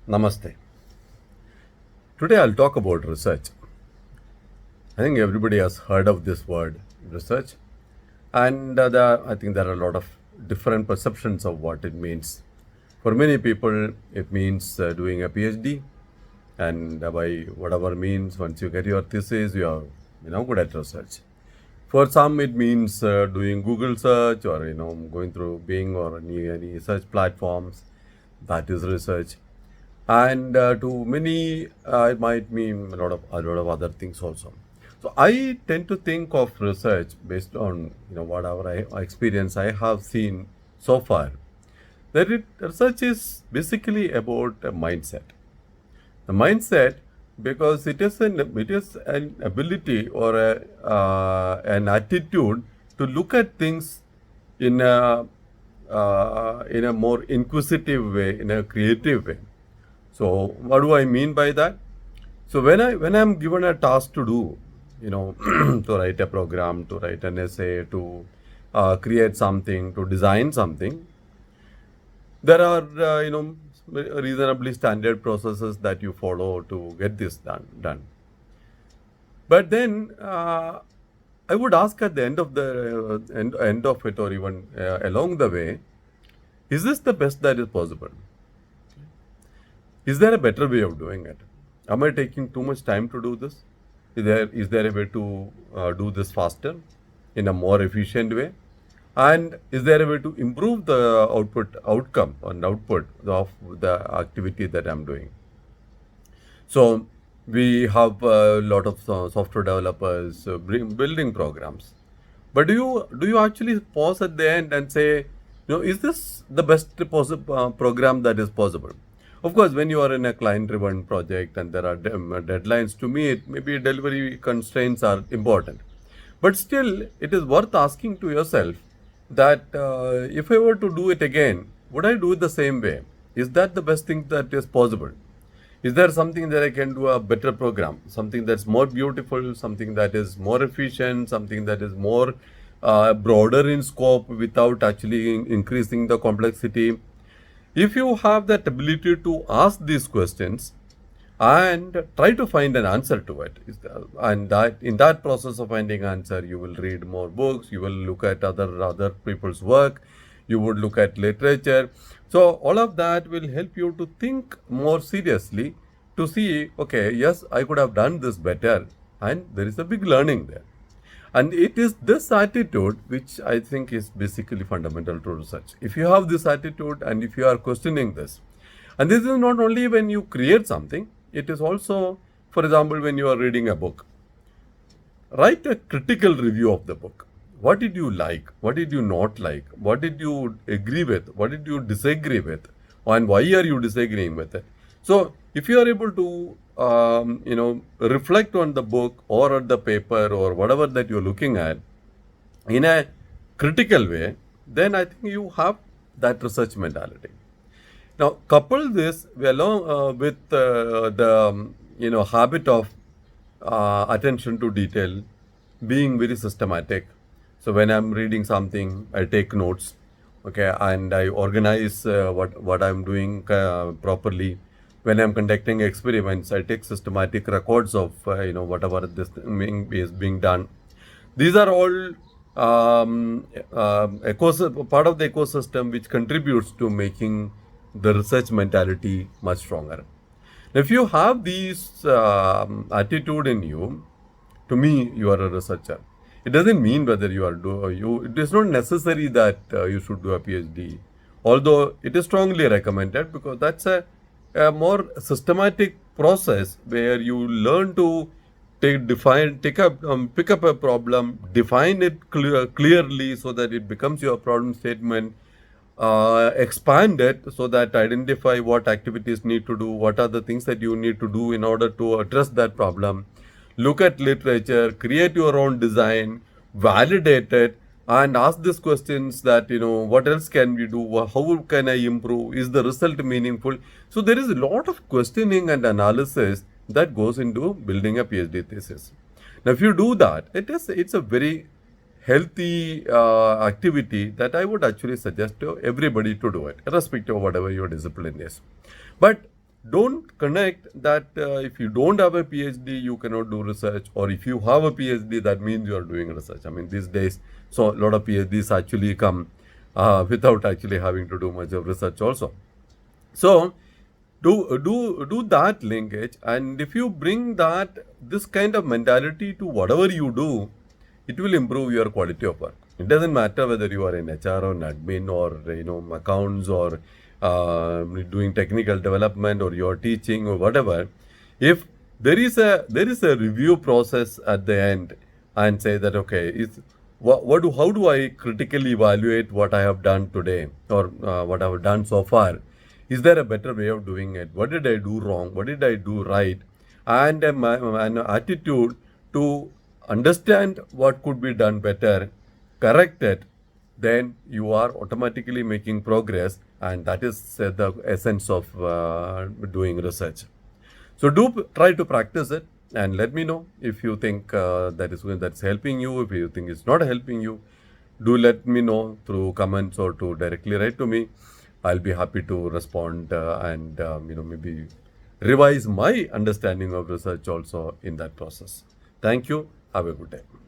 Namaste. Today I'll talk about research. I think everybody has heard of this word, research, and I think there are a lot of different perceptions of what it means. For many people, it means doing a PhD, and by whatever means, once you get your thesis, you are good at research. For some, it means doing Google search or going through Bing or any search platforms. That is research. And to many, it might mean a lot of other things also. So I tend to think of research based on whatever experience I have seen so far. That research is basically about a mindset. The mindset, because it is an ability or an attitude to look at things in a more inquisitive way, in a creative way. So what do I mean by that? So when I'm given a task to do, to write a program, to write an essay, to create something, to design something, there are reasonably standard processes that you follow to get this done. But then I would ask at the end of the end of it, or even along the way, is this the best that is possible? Is there a better way of doing it? Am I taking too much time to do this? Is there a way to do this faster, in a more efficient way? And is there a way to improve the outcome and output of the activity that I'm doing? So we have a lot of software developers building programs. But do you actually pause at the end and say, is this the best program that is possible? Of course, when you are in a client-driven project and there are deadlines to meet, maybe delivery constraints are important. But still, it is worth asking to yourself that if I were to do it again, would I do it the same way? Is that the best thing that is possible? Is there something that I can do a better program, something that's more beautiful, something that is more efficient, something that is more broader in scope without actually increasing the complexity? If you have that ability to ask these questions and try to find an answer to it, and that in that process of finding answer, you will read more books, you will look at other people's work, you would look at literature. So all of that will help you to think more seriously, to see, okay, yes, I could have done this better, and there is a big learning there. And it is this attitude which I think is basically fundamental to research. If you have this attitude and if you are questioning this, and this is not only when you create something, it is also, for example, when you are reading a book. Write a critical review of the book. What did you like? What did you not like? What did you agree with? What did you disagree with? And why are you disagreeing with it? So, if you are able to, reflect on the book or on the paper or whatever that you're looking at in a critical way, then I think you have that research mentality. Now, couple this along with the habit of attention to detail, being very systematic. So when I'm reading something, I take notes, okay, and I organize what I'm doing properly. When I'm conducting experiments, I take systematic records of whatever this thing is being done. These are all part of the ecosystem which contributes to making the research mentality much stronger. If you have these attitude in you, to me, you are a researcher. It doesn't mean whether you are you. It is not necessary that you should do a PhD, although it is strongly recommended because that's a more systematic process where you learn to pick up a problem, define it clearly so that it becomes your problem statement, expand it so that identify what activities need to do, what are the things that you need to do in order to address that problem. Look at literature, create your own design, validate it, and ask these questions that, what else can we do? How can I improve? Is the result meaningful? So there is a lot of questioning and analysis that goes into building a PhD thesis. Now, if you do that, it's a very healthy activity that I would actually suggest to everybody to do it, irrespective of whatever your discipline is. But don't connect that if you don't have a PhD, you cannot do research, or if you have a PhD, that means you are doing research. I mean, these days, so a lot of PhDs actually come without actually having to do much of research also. So do that linkage, and if you bring this kind of mentality to whatever you do, it will improve your quality of work. It doesn't matter whether you are in HR or an admin or accounts or doing technical development or you are teaching or whatever. If there is a review process at the end and say that okay, how do I critically evaluate what I have done today or what I have done so far? Is there a better way of doing it? What did I do wrong? What did I do right? And an attitude to understand what could be done better, correct it, then you are automatically making progress, and that is the essence of doing research. So try to practice it, and let me know if you think that's helping you. If you think it's not helping you, do let me know through comments or to directly write to me. I'll be happy to respond and maybe revise my understanding of research also in that process. Thank you. Have a good day.